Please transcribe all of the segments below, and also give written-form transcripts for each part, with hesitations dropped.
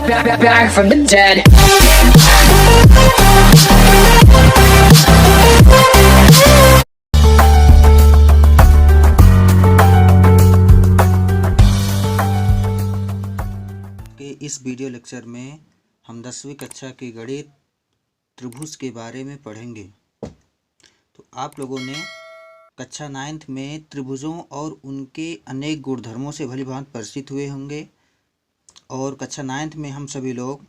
back from the dead. के इस video lecture में हम 10वीं कक्षा के गणित त्रिभुज के बारे में पढ़ेंगे। तो आप लोगों ने कक्षा 9th में त्रिभुजों और उनके अनेक गुणधर्मों से भली भांति परिचित हुए होंगे और कक्षा 9th में हम सभी लोग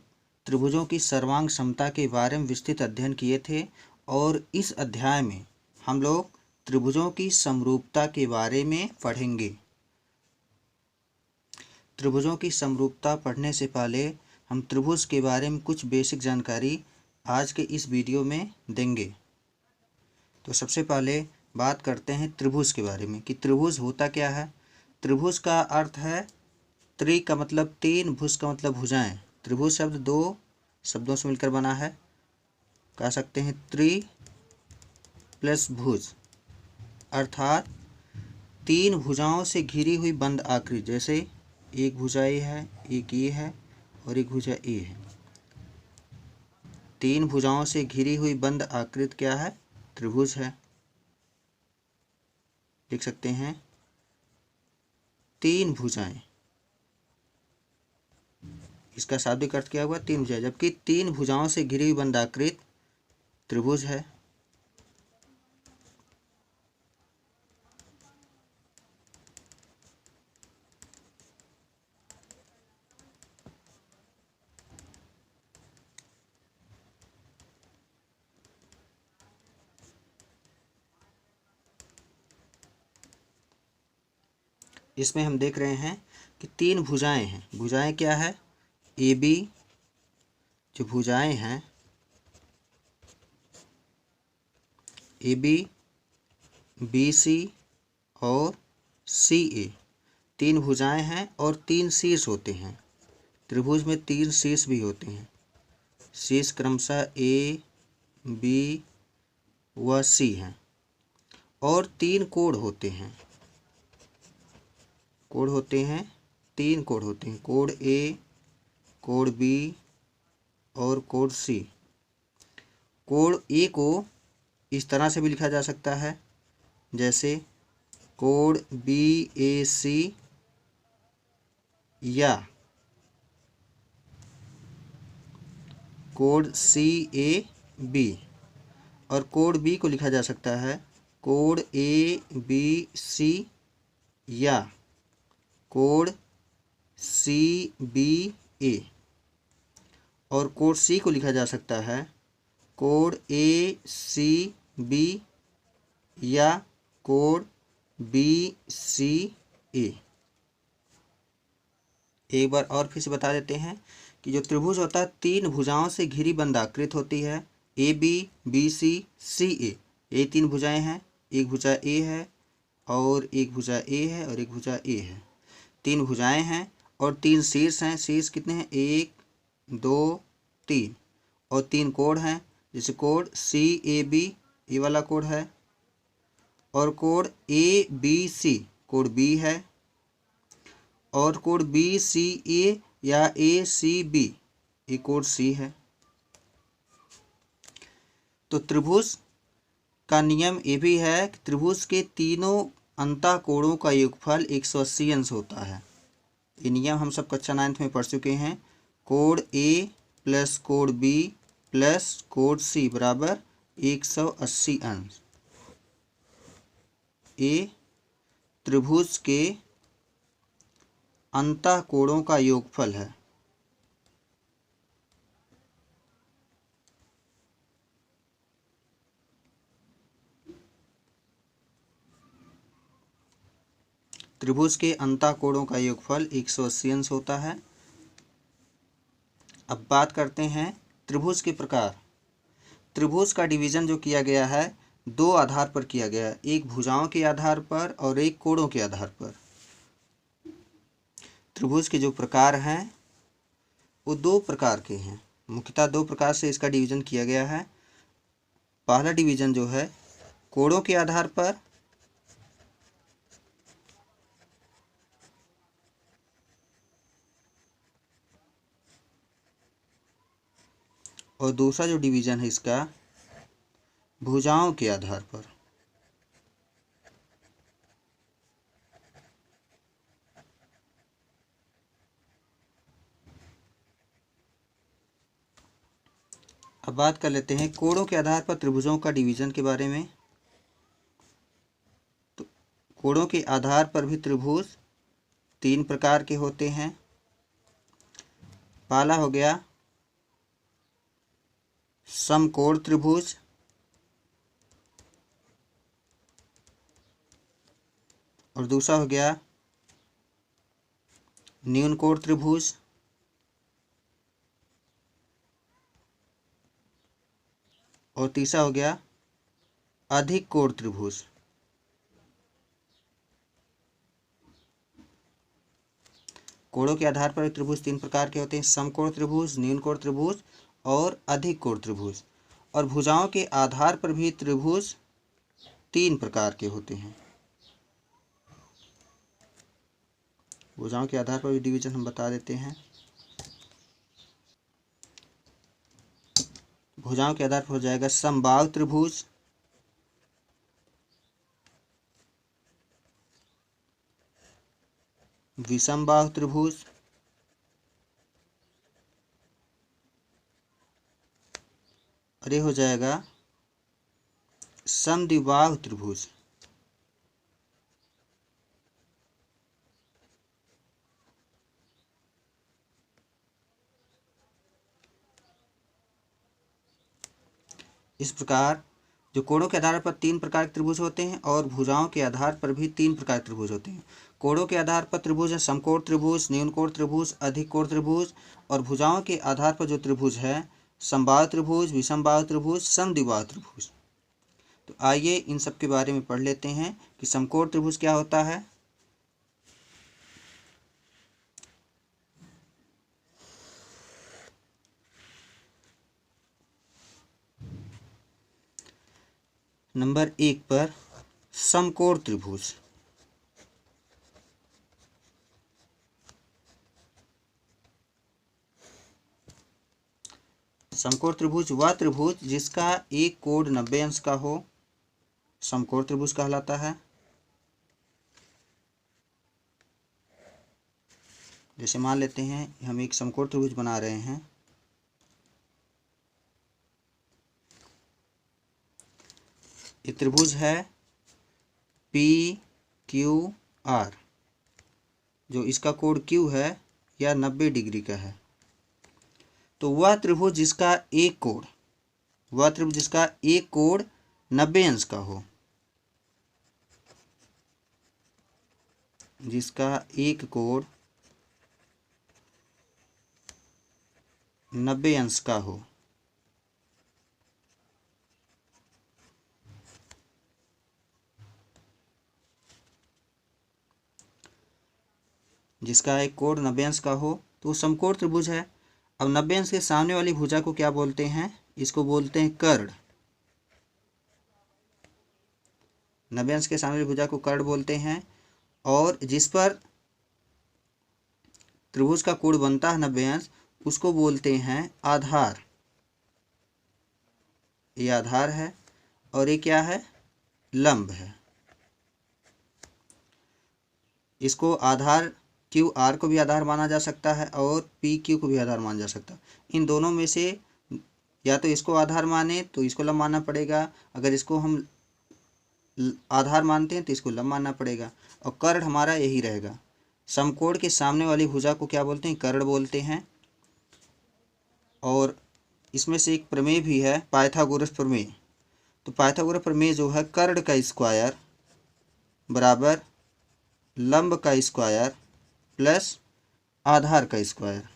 त्रिभुजों की सर्वांग समता के बारे में विस्तृत अध्ययन किए थे और इस अध्याय में हम लोग त्रिभुजों की समरूपता के बारे में पढ़ेंगे। त्रिभुजों की समरूपता पढ़ने से पहले हम त्रिभुज के बारे में कुछ बेसिक जानकारी आज के इस वीडियो में देंगे। तो सबसे पहले बात करते हैं त्रिभुज के बारे में कि त्रिभुज होता क्या है। त्रिभुज का अर्थ है त्रि का मतलब तीन, भुज का मतलब भुजाएं। त्रिभुज शब्द दो शब्दों से मिलकर बना है। कह सकते हैं त्रि प्लस भुज, अर्थात तीन भुजाओं से घिरी हुई बंद आकृति। जैसे एक भुजा ए है, एक ये है और एक भुजा ए है। तीन भुजाओं से घिरी हुई बंद आकृति क्या है? त्रिभुज है। लिख सकते हैं तीन भुजाएं। इसका शाब्दिक अर्थ क्या हुआ? तीन भुजाएं। जबकि तीन भुजाओं से घिरी हुई बंद आकृति त्रिभुज है। इसमें हम देख रहे हैं कि तीन भुजाएं हैं। भुजाएं क्या है? ए बी जो भुजाएं हैं, ए बी, बी सी और सी ए, तीन भुजाएं हैं और तीन शीर्ष होते हैं। त्रिभुज में तीन शीर्ष भी होते हैं। शीर्ष क्रमशः ए, बी व सी हैं और तीन कोण होते हैं। कोण होते हैं, तीन कोण होते हैं। कोण ए, कोण बी और कोण सी। कोण ए को इस तरह से भी लिखा जा सकता है जैसे कोण बी ए सी या कोण सी ए बी, और कोण बी को लिखा जा सकता है कोण ए बी सी या कोण सी बी ए, और कोण सी को लिखा जा सकता है कोण ए सी बी या कोण बी सी ए। एक बार और फिर से बता देते हैं कि जो त्रिभुज होता है तीन भुजाओं से घिरी बंद आकृति होती है। ए बी सी सी ए, ये तीन भुजाएं हैं। एक भुजा ए है और एक भुजा ए है और एक भुजा ए है। तीन भुजाएं हैं और तीन शीर्ष हैं। शीर्ष कितने हैं? एक, दो, तीन। और तीन कोण हैं, जैसे कोण सी ए बी, ये वाला कोण है, और कोण ए बी सी, कोण बी है, और कोण बी सी ए या ए सी बी, ये कोण सी है। तो त्रिभुज का नियम ये भी है कि त्रिभुज के तीनों अंतः कोणों का योगफल 180 अंश होता है। ये नियम हम सब कक्षा 9th में पढ़ चुके हैं। कोण ए प्लस कोण बी प्लस कोण सी बराबर 180 अंश। ये त्रिभुज के अंतः कोणों का योगफल है। त्रिभुज के अंतः कोणों का योगफल 180 अंश होता है। अब बात करते हैं त्रिभुज के प्रकार। त्रिभुज का डिवीजन जो किया गया है दो आधार पर किया गया है, एक भुजाओं के आधार पर और एक कोणों के आधार पर। त्रिभुज के जो प्रकार हैं वो दो प्रकार के हैं। मुख्यतः दो प्रकार से इसका डिवीजन किया गया है। पहला डिवीजन जो है कोणों के आधार पर, और दूसरा जो डिवीज़न है इसका भुजाओं के आधार पर। अब बात कर लेते हैं कोणों के आधार पर त्रिभुजों का डिवीज़न के बारे में। तो कोणों के आधार पर भी त्रिभुज 3 प्रकार के होते हैं। पहला हो गया समकोण त्रिभुज, और दूसरा हो गया न्यून कोण त्रिभुज, और तीसरा हो गया अधिक कोण त्रिभुज। कोणों के आधार पर त्रिभुज 3 प्रकार के होते हैं, समकोण त्रिभुज, न्यून कोण त्रिभुज और अधिक कोण त्रिभुज। और भुजाओं के आधार पर भी त्रिभुज 3 प्रकार के होते हैं। भुजाओं के आधार पर भी डिवीजन हम बता देते हैं। भुजाओं के आधार पर हो जाएगा समबाहु त्रिभुज, विषमबाहु त्रिभुज, और ये हो जाएगा समद्विबाहु त्रिभुज। इस प्रकार जो कोणों के आधार पर 3 प्रकार के त्रिभुज होते हैं और भुजाओं के आधार पर भी 3 प्रकार के त्रिभुज होते हैं। कोणों के आधार पर त्रिभुज है समकोण त्रिभुज, न्यून कोण त्रिभुज, अधिक कोण त्रिभुज। और भुजाओं के आधार पर जो त्रिभुज है समबाहु त्रिभुज, विषमबाहु त्रिभुज, समद्विबाहु त्रिभुज। तो आइए इन सब के बारे में पढ़ लेते हैं कि समकोण त्रिभुज क्या होता है। नंबर 1 पर समकोण त्रिभुज। समकोण त्रिभुज वह त्रिभुज जिसका एक कोण 90 अंश का हो, समकोण त्रिभुज कहलाता है। जैसे मान लेते हैं हम एक समकोण त्रिभुज बना रहे हैं। ये त्रिभुज है PQR, जो इसका कोण Q है या 90 डिग्री का है। तो वह त्रिभुज जिसका एक कोण 90 अंश का हो, जिसका एक कोण 90 अंश का हो, जिसका एक कोण 90 अंश का हो तो वो समकोण त्रिभुज है। अब 90 अंश के सामने वाली भुजा को क्या बोलते हैं? इसको बोलते हैं कर्ण। 90 अंश के सामने वाली भुजा को कर्ण बोलते हैं। और जिस पर त्रिभुज का कोण बनता है 90 अंश, उसको बोलते हैं आधार। ये आधार है और ये क्या है? लंब है। इसको आधार QR को भी आधार माना जा सकता है और PQ को भी आधार माना जा सकता है। इन दोनों में से या तो इसको आधार माने तो इसको लंब मानना पड़ेगा, अगर इसको हम आधार मानते हैं तो इसको लंब मानना पड़ेगा। और कर्ण हमारा यही रहेगा। समकोण के सामने वाली भुजा को क्या बोलते हैं? कर्ण बोलते हैं। और इसमें से एक प्रमेय भी है, पाइथागोरस प्रमेय। तो पाइथागोरस प्रमेय जो है, कर्ण का स्क्वायर बराबर लंब का स्क्वायर प्लस आधार का स्क्वायर,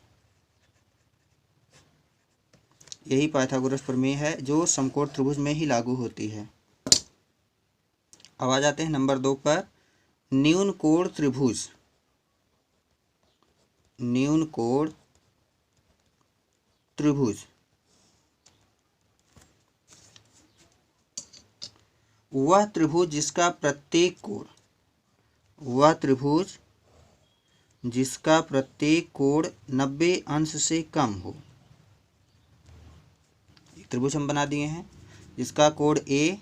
यही पाइथागोरस प्रमेय है जो समकोण त्रिभुज में ही लागू होती है। अब आ जाते हैं नंबर 2 पर न्यून कोण त्रिभुज। न्यून कोण त्रिभुज वह त्रिभुज जिसका प्रत्येक कोण 90 अंश से कम हो। त्रिभुज हम बना दिए हैं जिसका कोण ए,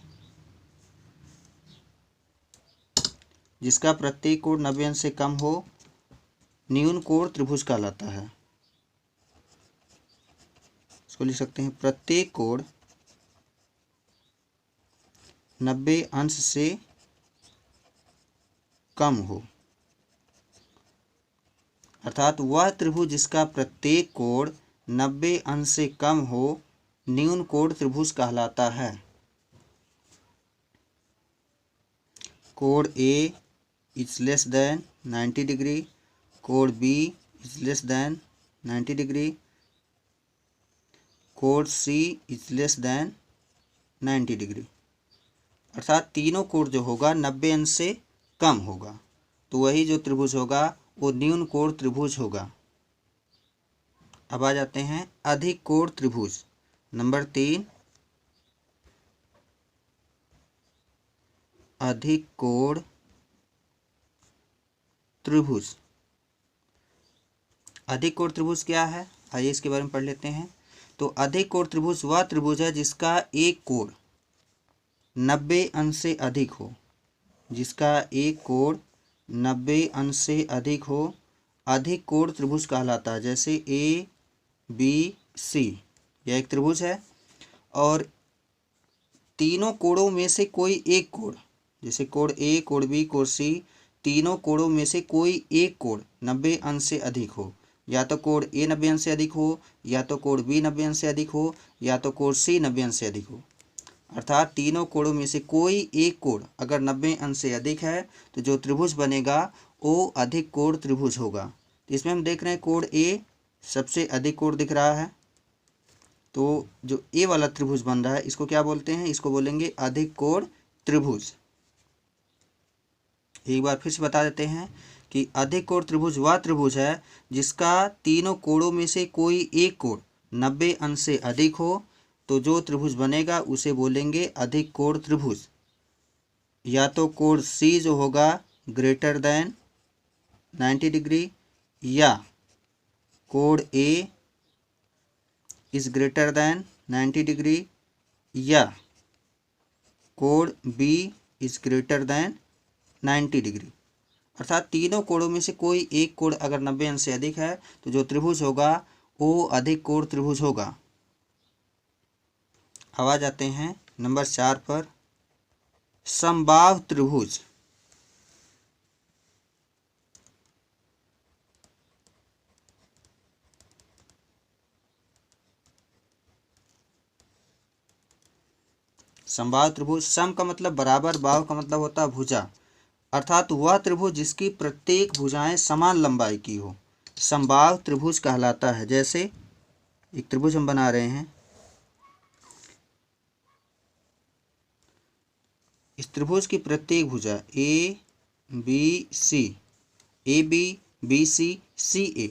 जिसका प्रत्येक कोण 90 अंश से कम हो, न्यून कोण त्रिभुज कहलाता है। इसको लिख सकते हैं प्रत्येक कोण 90 अंश से कम हो, अर्थात वह त्रिभुज जिसका प्रत्येक कोण 90 अंश से कम हो न्यून कोण त्रिभुज कहलाता है। कोण A is less than 90 degree, कोण B is less than 90 degree, कोण C is less than 90 degree, अर्थात तीनों कोण जो होगा 90 अंश से कम होगा, तो वही जो त्रिभुज होगा वो न्यून कोण त्रिभुज होगा। अब आ जाते हैं अधिक कोण त्रिभुज। नंबर 3, अधिक कोण त्रिभुज। अधिक कोण त्रिभुज क्या है, आइए इसके बारे में पढ़ लेते हैं। तो अधिक कोण त्रिभुज वह त्रिभुज है जिसका एक कोण 90 अंश से अधिक हो, जिसका एक कोण 90 अंश से अधिक हो, अधिक कोण त्रिभुज कहलाता है। जैसे ए बी सी, यह एक त्रिभुज है और तीनों कोणों में से कोई एक कोण, जैसे कोण ए, कोण बी, कोण सी, तीनों कोणों में से कोई एक कोण 90 अंश से अधिक हो, या तो कोण ए 90 अंश से अधिक हो, या तो कोण बी 90 अंश से अधिक हो, या तो कोण सी 90 अंश से अधिक हो, अर्थात तीनों कोणों में से कोई एक कोण अगर 90 अंश से अधिक है तो जो त्रिभुज बनेगा वो अधिक कोण त्रिभुज होगा। तो इसमें हम देख रहे हैं कोण ए सबसे अधिक कोण दिख रहा है, तो जो ए वाला त्रिभुज बन रहा है इसको क्या बोलते हैं, इसको बोलेंगे अधिक कोण त्रिभुज। एक बार फिर से बता देते हैं कि अधिक कोण त्रिभुज वह त्रिभुज है जिसका तीनों कोणों में से कोई एक कोण 90 अंश से अधिक हो, तो जो त्रिभुज बनेगा उसे बोलेंगे अधिक कोण त्रिभुज। या तो कोण सी जो होगा ग्रेटर देन 90 डिग्री, या कोण A is greater than 90 degree, या कोण B is greater than 90 degree, अर्थात तीनों कोणों में से कोई एक कोण अगर 90 अंश से अधिक है तो जो त्रिभुज होगा वो अधिक कोण त्रिभुज होगा। अब आ जाते हैं नंबर 4 पर, समबाहु त्रिभुज। समबाहु त्रिभुज, सम का मतलब बराबर, बाहु का मतलब होता है भुजा, अर्थात वह त्रिभुज जिसकी प्रत्येक भुजाएं समान लंबाई की हो समबाहु त्रिभुज कहलाता है। जैसे एक त्रिभुज हम बना रहे हैं, इस त्रिभुज की प्रत्येक भुजा A B C, A B B C C A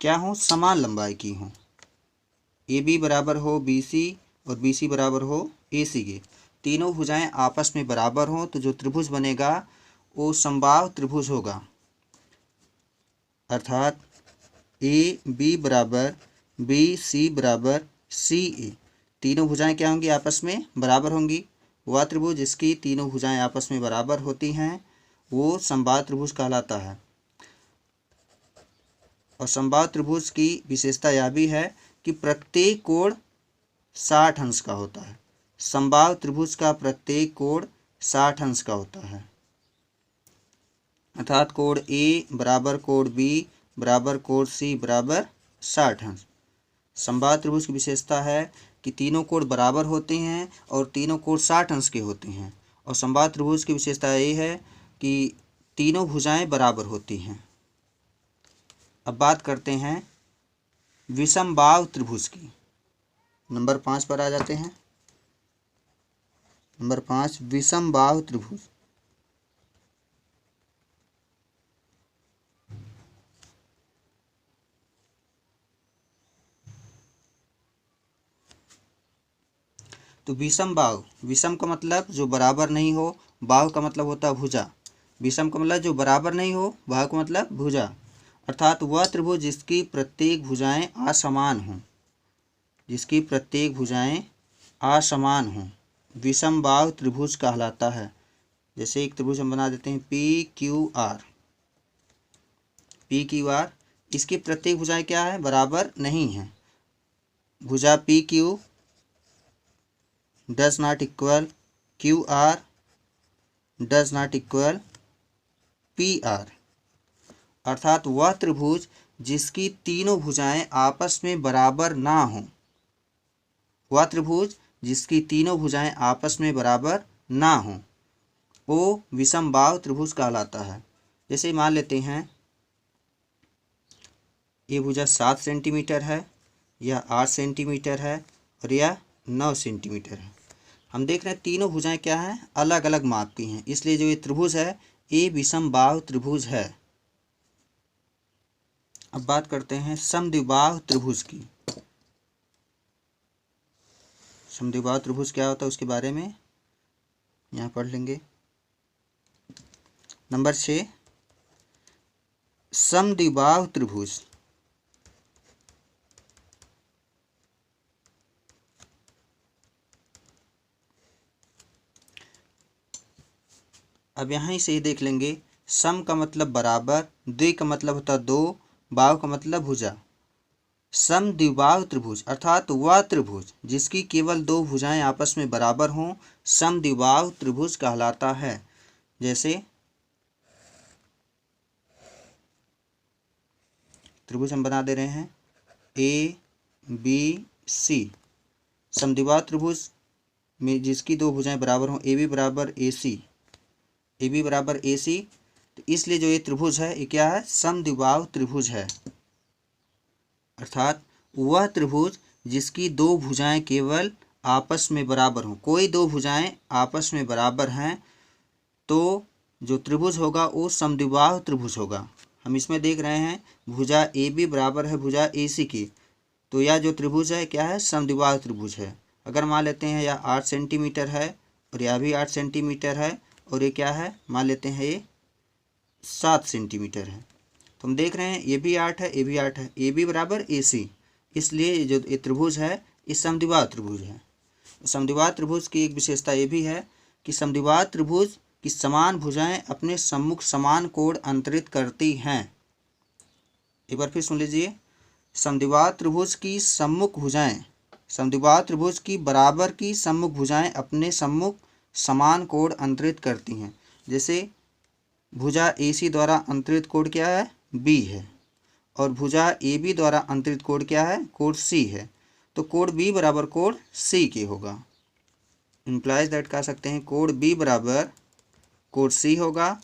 क्या हो, समान लंबाई की हो, ए बी बराबर हो बी सी और बी सी बराबर हो ए सी के, तीनों भुजाएं आपस में बराबर हों तो जो त्रिभुज बनेगा वो समबाहु त्रिभुज होगा। अर्थात ए बी बराबर बी सी बराबर सी ए, तीनों भुजाएं क्या होंगी, आपस में बराबर होंगी। वह त्रिभुज जिसकी तीनों भुजाएं आपस में बराबर होती हैं वो समबाहु त्रिभुज कहलाता है। और समबाहु त्रिभुज की विशेषता यह भी है कि प्रत्येक कोण 60 अंश का होता है। समबाहु त्रिभुज का प्रत्येक कोण 60 अंश का होता है, अर्थात कोण ए बराबर कोण बी बराबर कोण सी बराबर 60 अंश। समबाहु त्रिभुज की विशेषता है कि तीनों कोण बराबर होते हैं और तीनों कोण 60 अंश के होते हैं। और समबाहु त्रिभुज की विशेषता ये है कि तीनों भुजाएं बराबर होती हैं। अब बात करते हैं विषमबाहु त्रिभुज की। नंबर 5 पर आ जाते हैं। नंबर 5, विषमबाहु त्रिभुज। तो विषम बाहु, विषम का मतलब जो बराबर नहीं हो, बाहु का मतलब होता है भुजा। विषम का मतलब जो बराबर नहीं हो, बाहु का मतलब भुजा, अर्थात वह त्रिभुज जिसकी प्रत्येक भुजाएं असमान हों, जिसकी प्रत्येक भुजाएं असमान हो विषम बाहु त्रिभुज कहलाता है। जैसे एक त्रिभुज हम बना देते हैं PQR, PQR, इसकी प्रत्येक भुजाएं क्या है, बराबर नहीं है। भुजा PQ does not equal QR does not equal PR, अर्थात वह त्रिभुज जिसकी तीनों भुजाएं आपस में बराबर ना हो, वह त्रिभुज जिसकी तीनों भुजाएं आपस में बराबर ना हो, वो विषम बाहु त्रिभुज कहलाता है। जैसे मान लेते हैं ये भुजा 7 सेंटीमीटर है, यह 8 सेंटीमीटर है और यह 9 सेंटीमीटर है। हम देख रहे हैं तीनों भुजाएं क्या हैं, अलग अलग माप की हैं, इसलिए जो ये त्रिभुज है ये विषम बाहु त्रिभुज है। अब बात करते हैं समद्विबाहु त्रिभुज की। समद्विबाहु त्रिभुज क्या होता है उसके बारे में यहाँ पढ़ लेंगे। नंबर 6, समद्विबाहु त्रिभुज अब यहाँ से ही देख लेंगे। सम का मतलब बराबर, द्वि का मतलब होता है दो, बाहु का मतलब भुजा। समद्विबाहु त्रिभुज अर्थात वह त्रिभुज जिसकी केवल दो भुजाएं आपस में बराबर हों समद्विबाहु त्रिभुज कहलाता है। जैसे त्रिभुज हम बना दे रहे हैं ABC, समद्विबाहु त्रिभुज में जिसकी दो भुजाएं बराबर हों, AB बराबर AC, AB बराबर AC, तो इसलिए जो ये त्रिभुज है ये क्या है, समद्विबाहु त्रिभुज है। अर्थात वह त्रिभुज जिसकी दो भुजाएं केवल आपस में बराबर हों, कोई दो भुजाएं आपस में बराबर हैं तो जो त्रिभुज होगा वो समद्विबाहु त्रिभुज होगा। हम इसमें देख रहे हैं भुजा AB बराबर है भुजा AC की, तो यह जो त्रिभुज है क्या है, समद्विबाहु त्रिभुज है। अगर मान लेते हैं यह 8 सेंटीमीटर है और यह भी 8 सेंटीमीटर है और ये क्या है, मान लेते हैं ये 7 सेंटीमीटर है, तो हम देख रहे हैं ये भी 8 है, ये भी 8 है, AB बराबर AC, इसलिए जो ये त्रिभुज है ये समद्विबाहु त्रिभुज है। समद्विबाहु त्रिभुज की एक विशेषता ये भी है कि समद्विबाहु त्रिभुज की समान भुजाएं अपने सम्मुख समान कोण अंतरित करती हैं। एक बार फिर सुन लीजिए, समद्विबाहु त्रिभुज की सम्मुख भुजाएं, समद्विबाहु त्रिभुज की बराबर की सम्मुख भुजाएं अपने सम्मुख समान कोण अंतरित करती हैं। जैसे भुजा AC द्वारा अंतरित कोण क्या है, B है, और भुजा AB द्वारा अंतरित कोण क्या है, कोण C है, तो कोण B बराबर कोण C के होगा। इम्प्लाइज दैट कह सकते हैं कोण B बराबर कोण C होगा,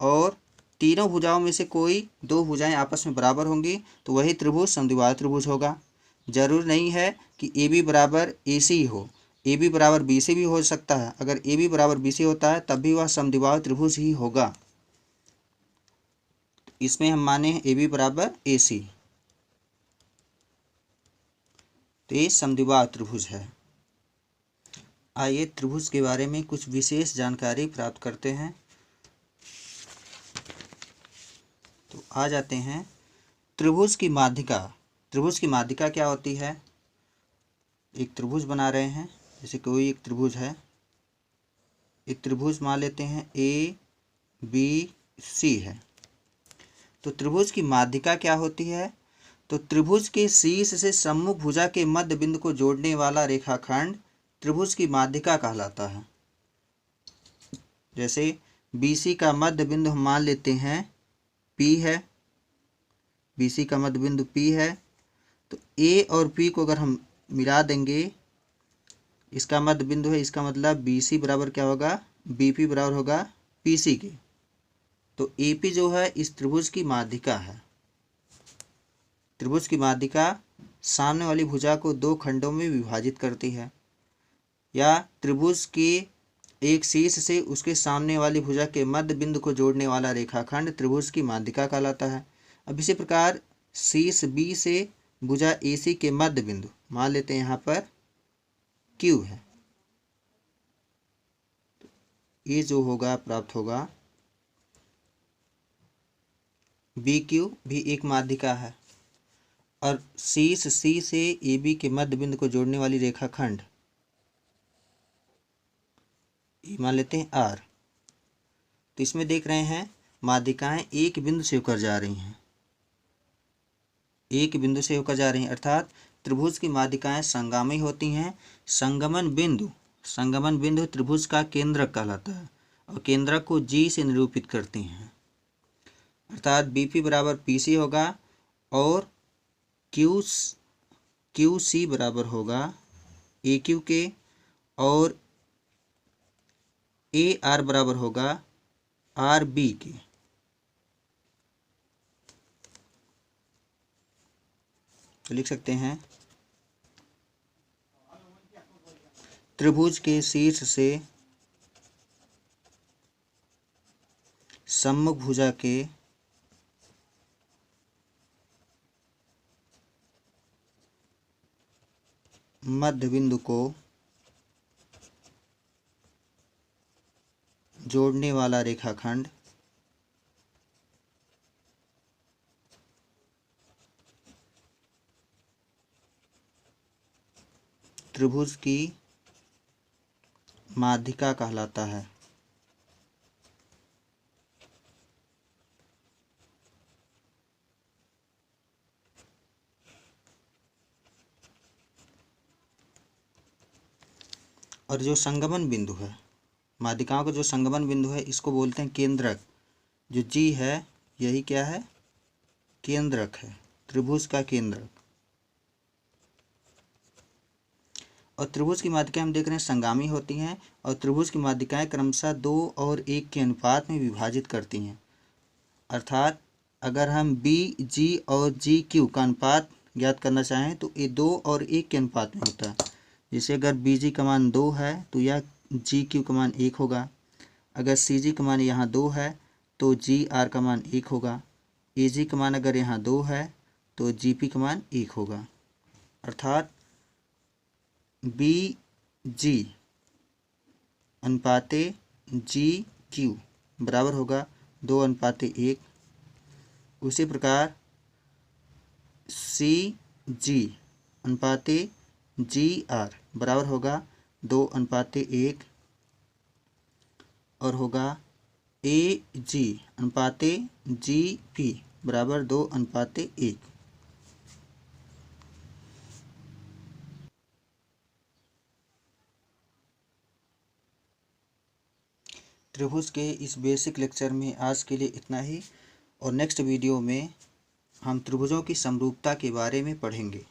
और तीनों भुजाओं में से कोई दो भुजाएं आपस में बराबर होंगी तो वही त्रिभुज समद्विबाहु त्रिभुज होगा। जरूर नहीं है कि AB बराबर AC हो, AB बराबर BC भी हो सकता है। अगर AB बराबर BC होता है तब भी वह समद्विबाहु त्रिभुज ही होगा। इसमें हम माने हैं AB बराबर AC, तो ये समद्विबाहु त्रिभुज है। आइए त्रिभुज के बारे में कुछ विशेष जानकारी प्राप्त करते हैं। तो आ जाते हैं त्रिभुज की माध्यिका। त्रिभुज की माध्यिका क्या होती है, एक त्रिभुज बना रहे हैं, जैसे कोई एक त्रिभुज है, एक त्रिभुज मान लेते हैं ABC है, तो त्रिभुज की माध्यिका क्या होती है, तो त्रिभुज के शीर्ष से सम्मुख भुजा के मध्य बिंदु को जोड़ने वाला रेखाखंड त्रिभुज की माध्यिका कहलाता है। जैसे BC का मध्य बिंदु हम मान लेते हैं P है, BC का मध्य बिंदु P है, तो A और P को अगर हम मिला देंगे, इसका मध्य बिंदु है, इसका मतलब BC बराबर क्या होगा, BP बराबर होगा PC के, तो AP जो है इस त्रिभुज की माध्यिका है। त्रिभुज की माध्यिका सामने वाली भुजा को दो खंडों में विभाजित करती है, या त्रिभुज के एक शीर्ष से उसके सामने वाली भुजा के मध्य बिंदु को जोड़ने वाला रेखाखंड त्रिभुज की माध्यिका कहलाता है। अब इसी प्रकार शीर्ष B से भुजा AC के मध्य बिंदु मान लेते हैं यहाँ पर Q है, ये जो होगा प्राप्त होगा BQ भी एक माध्यिका है, और शीर्ष C से AB के मध्य बिंदु को जोड़ने वाली रेखाखंड मान लेते हैं आर। तो इसमें देख रहे हैं माध्यिकाएं एक बिंदु से होकर जा रही हैं, एक बिंदु से होकर जा रही हैं, अर्थात त्रिभुज की माध्यिकाएं संगामी होती हैं। संगमन बिंदु त्रिभुज का केंद्रक कहलाता है और केंद्रक को जी से निरूपित करती हैं, अर्थात बीपी बराबर पीसी होगा और क्यू सी बराबर होगा ए क्यू के और ए आर बराबर होगा आर बी के। तो लिख सकते हैं त्रिभुज के शीर्ष से सम्मुख भुजा के मध्य बिंदु को जोड़ने वाला रेखाखंड त्रिभुज की माध्यिका कहलाता है। और जो संगमन बिंदु है, माध्यिकाओं का जो संगमन बिंदु है, इसको बोलते हैं केंद्रक। जो जी है यही क्या है, केंद्रक है, त्रिभुज का केंद्रक। और त्रिभुज की माध्यिकाएं हम देख रहे हैं संगामी होती हैं और त्रिभुज की माध्यिकाएं क्रमशः 2 और 1 के अनुपात में विभाजित करती हैं, अर्थात अगर हम बी जी और जी क्यू का अनुपात ज्ञात करना चाहें तो ये 2 और 1 के अनुपात में होता है। जैसे अगर बी जी का मान 2 है तो यह जी क्यू का मान 1 होगा, अगर सी जी का मान यहाँ 2 है तो जी आर का मान 1 होगा, ए जी का मान अगर यहाँ 2 है तो जी पी का मान 1 होगा, अर्थात बी जी अनुपाते जी क्यू बराबर होगा 2 अनुपाते 1। उसी प्रकार सी जी अनुपाते जी आर बराबर होगा 2 अनुपाते 1 और होगा ए जी अनुपाते जी पी बराबर 2 अनुपाते 1। त्रिभुज के इस बेसिक लेक्चर में आज के लिए इतना ही और नेक्स्ट वीडियो में हम त्रिभुजों की समरूपता के बारे में पढ़ेंगे।